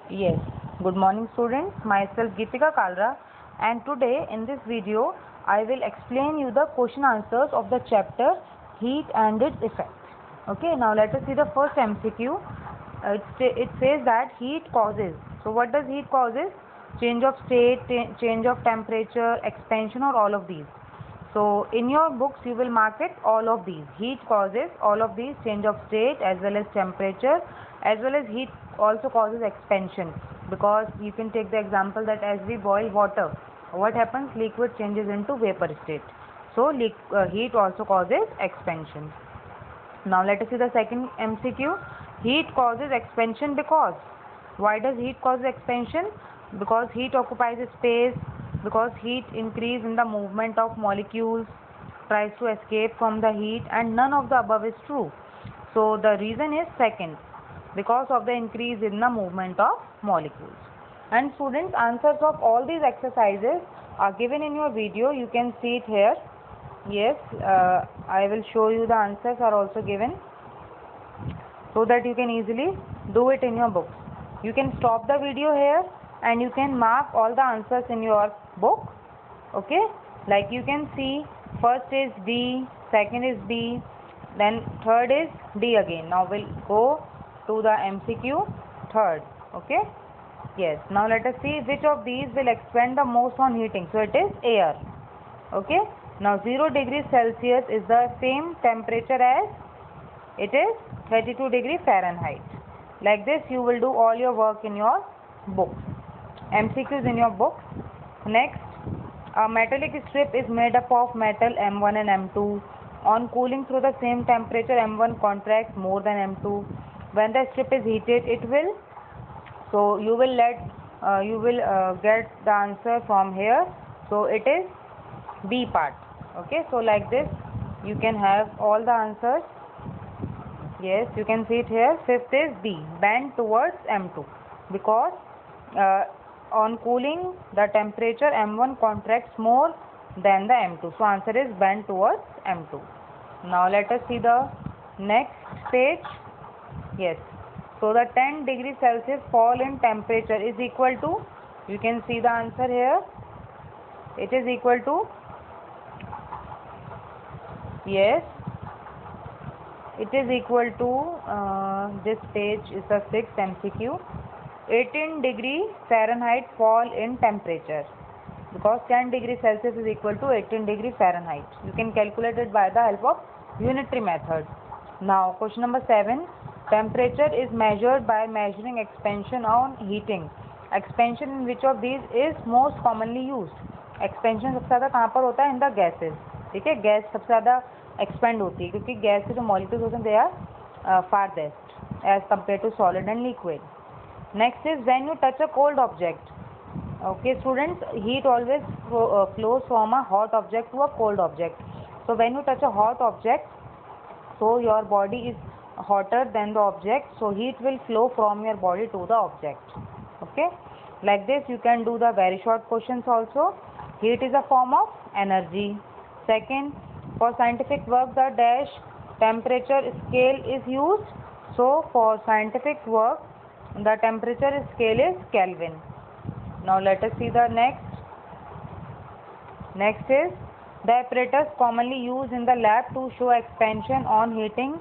Yes, good morning students. Myself Geetika Kalra, and today in this video I will explain you the question answers of the chapter Heat and its effect. Okay, now let us see the first MCQ. It says that heat causes. So what does heat causes? Change of state, change of temperature, expansion, or all of these. So in your books you will mark it all of these. Heat causes all of these, change of state as well as temperature, as well as heat also causes expansion, because you can take the example that as we boil water, what happens? Liquid changes into vapor state. So heat also causes expansion. Now let us see the second MCQ. Heat causes expansion because. Why does heat cause expansion? Because heat occupies space, because heat increase in the movement of molecules, tries to escape from the heat, and none of the above is true. So the reason is second, because of the increase in the movement of molecules. And students, answers of all these exercises are given in your video. You can see it here. Yes, I will show you the answers are also given, so that you can easily do it in your books. You can stop the video here and you can mark all the answers in your book. Okay, like you can see, first is D, second is B, then third is D again. Now we'll go to the MCQ third. Okay, yes, now let us see which of these will expand the most on heating. So it is air. Okay, now 0 degrees Celsius is the same temperature as it is 32 degree Fahrenheit. Like this you will do all your work in your books, MCQs in your books. Next, a metallic strip is made up of metal M1 and M2. On cooling through the same temperature, M1 contracts more than M2. When the strip is heated, it will. So you will get the answer from here. So it is B part. Okay, so like this you can have all the answers. Yes, you can see it here. Fifth is B, bend towards M2, because on cooling the temperature M1 contracts more than the M2. So answer is bend towards M2. Now let us see the next page. Yes, so the 10 degrees Celsius fall in temperature is equal to, you can see the answer here, it is equal to, yes, it is equal to, this page is the 6th MCQ, 18 degree Fahrenheit fall in temperature, because 10 degree Celsius is equal to 18 degree Fahrenheit. You can calculate it by the help of unitary method. Now question number 7, temperature is measured by measuring expansion on heating. Expansion in which of these is most commonly used? Expansion सबसे ज़्यादा कहाँ पर होता है? In the gases. ठीक है, gas सबसे ज़्यादा एक्सपेंड होती है, क्योंकि गैस के जो मॉलिक्यूल्स होते हैं they are farthest as compared to solid and liquid. Next is when you touch a cold object. Okay students, heat always flows from a hot object to a cold object. So when you touch a hot object, so your body is hotter than the object, so heat will flow from your body to the object. Okay, like this you can do the very short questions also. Heat is a form of energy. Second, for scientific work the dash temperature scale is used. So for scientific work the temperature scale is Kelvin. Now let us see the next. Next is the apparatus commonly used in the lab to show expansion on heating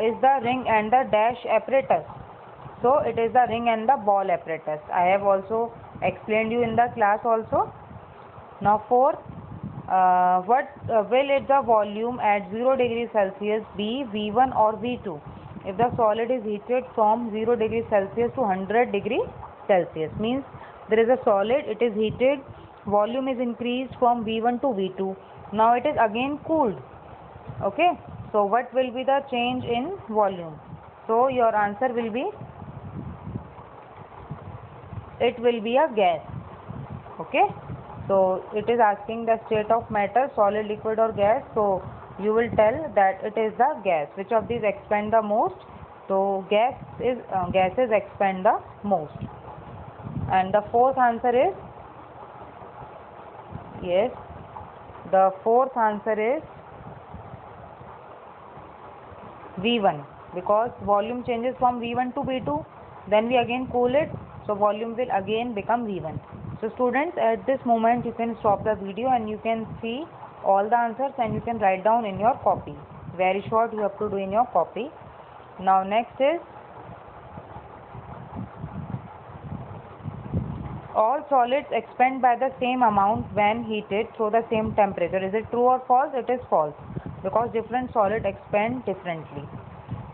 is the ring and the dash apparatus. So it is the ring and the ball apparatus. I have also explained you in the class also. Now fourth, what will it the volume at 0 degrees Celsius be V1 or V2? If the solid is heated from 0 degrees Celsius to 100 degrees Celsius, means there is a solid, it is heated, volume is increased from V1 to V2. Now it is again cooled. Okay, so what will be the change in volume? So your answer will be, it will be a gas. Okay, so it is asking the state of matter, solid, liquid or gas. So you will tell that it is the gas. Which of these expand the most? So gases expand the most. And the fourth answer is, yes, the fourth answer is V1, because volume changes from V1 to V2, then we again cool it, so volume will again become V1. So students, at this moment you can stop the video and you can see all the answers and you can write down in your copy. Very short you have to do in your copy. Now next is, all solids expand by the same amount when heated through the same temperature. Is it true or false? It is false, because different solids expand differently.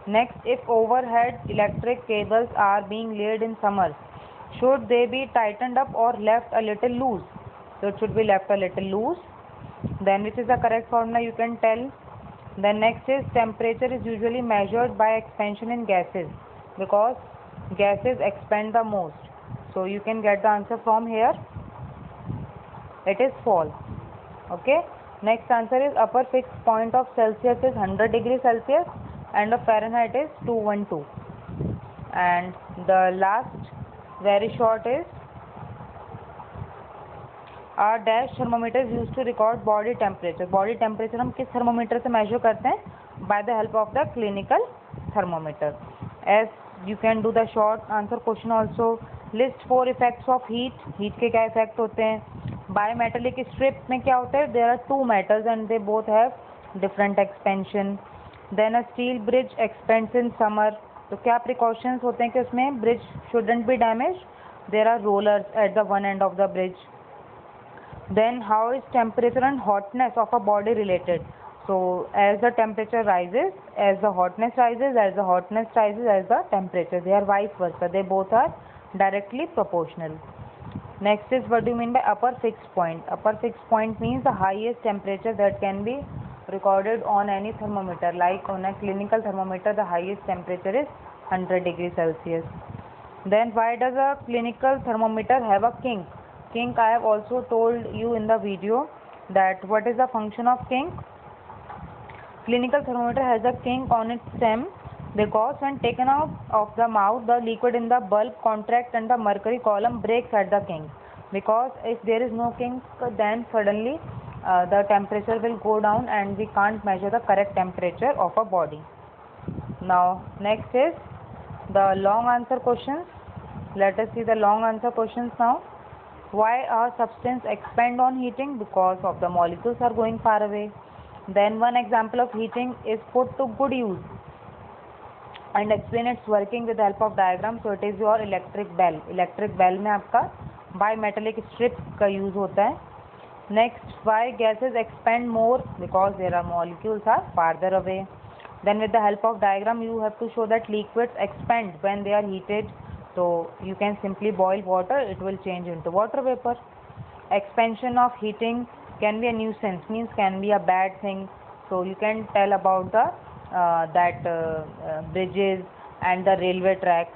Next, if overhead electric cables are being laid in summer, should they be tightened up or left a little loose? So it should be left a little loose. Then which is the correct formula, you can tell. Then next is, temperature is usually measured by expansion in gases, because gases expand the most. So you can get the answer from here. It is false. Okay. Next answer is, upper fixed point of Celsius is 100 degrees Celsius and of Fahrenheit is 212. And the last very short is, our dash thermometer is used to record body temperature. Body temperature हम किस thermometer से measure करते हैं? By the help of the clinical thermometer. As you can do the short answer question also. List 4 effects of heat. Heat के क्या effect होते हैं? Bimetallic strip में क्या होता है? There are two metals and they both have different expansion. Then a steel bridge expands in summer. तो क्या precautions होते हैं कि उसमें bridge shouldn't be damaged? There are rollers at the one end of the bridge. Then how is temperature and hotness of a body related? So as the temperature rises, as the hotness rises, as the hotness rises, as the temperature, they are vice versa. They both are directly proportional. Next is, what do you mean by upper fixed point? Upper fixed point means the highest temperature that can be recorded on any thermometer. Like on a clinical thermometer, the highest temperature is 100 degrees Celsius. Then why does a clinical thermometer have a kink? Kink, I have also told you in the video that what is the function of kink. Clinical thermometer has a kink on its stem because when taken out of the mouth, the liquid in the bulb contracts and the mercury column breaks at the kink. Because if there is no kink, then suddenly the temperature will go down and we can't measure the correct temperature of a body. Now next is the long answer questions. Let us see the long answer questions now. Why a substance expand on heating? Because of the molecules are going far away. Then one example of heating is put to good use and explain its working with the help of diagram. So it is your electric bell. Electric bell में आपका bimetallic strip का use होता है. Next, why gases expand more? Because their molecules are farther away. Then with the help of diagram you have to show that liquids expand when they are heated. So you can simply boil water, it will change into water vapor. Expansion of heating can be a nuisance, means can be a bad thing. So you can tell about the bridges and the railway tracks.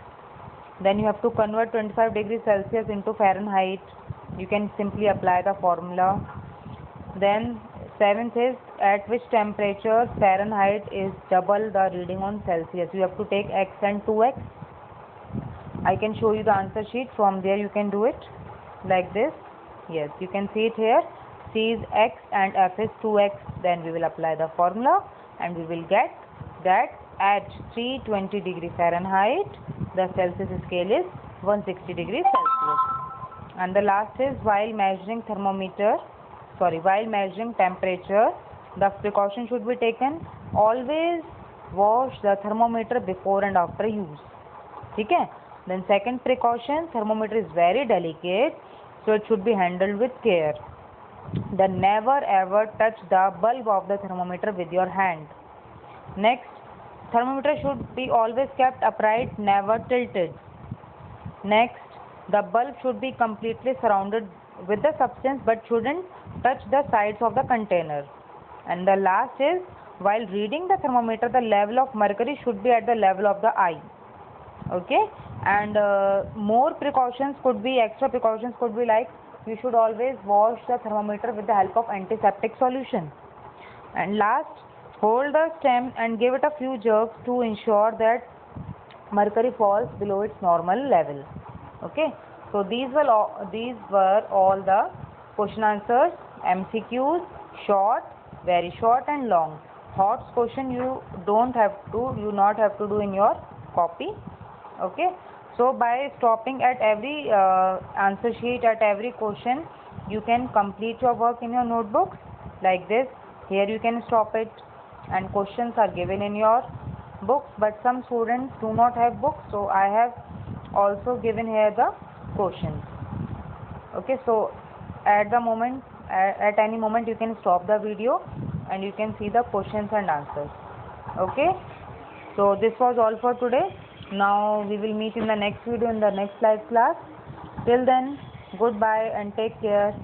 Then you have to convert 25 degrees Celsius into Fahrenheit. You can simply apply the formula. Then 7th is, at which temperature Fahrenheit is double the reading on Celsius. You have to take x and 2x. I can show you the answer sheet. From there you can do it like this. Yes, you can see it here. C is x and F is 2x. Then we will apply the formula and we will get that at 320 degrees Fahrenheit the Celsius scale is 160 degrees Celsius. And the last is, while measuring temperature, the precaution should be taken. Always wash the thermometer before and after use. Okay? Then second precaution, thermometer is very delicate, so it should be handled with care. Then never ever touch the bulb of the thermometer with your hand. Next, thermometer should be always kept upright, never tilted. Next, the bulb should be completely surrounded with the substance but shouldn't touch the sides of the container. And the last is, while reading the thermometer, the level of mercury should be at the level of the eye. Okay? And more precautions could be, extra precautions could be like, you should always wash the thermometer with the help of antiseptic solution. And last, hold the stem and give it a few jerks to ensure that mercury falls below its normal level. Okay, so these were all the question answers, MCQs, short, very short and long. Thoughts question you not have to do in your copy. Okay, So by stopping at every answer sheet, at every question, you can complete your work in your notebooks like this. Here you can stop it, and questions are given in your books, but some students do not have books, so I have also given here the questions. Okay, so at any moment you can stop the video and you can see the questions and answers. Okay, so this was all for today. Now we will meet in the next video, in the next live class. Till then, goodbye and take care.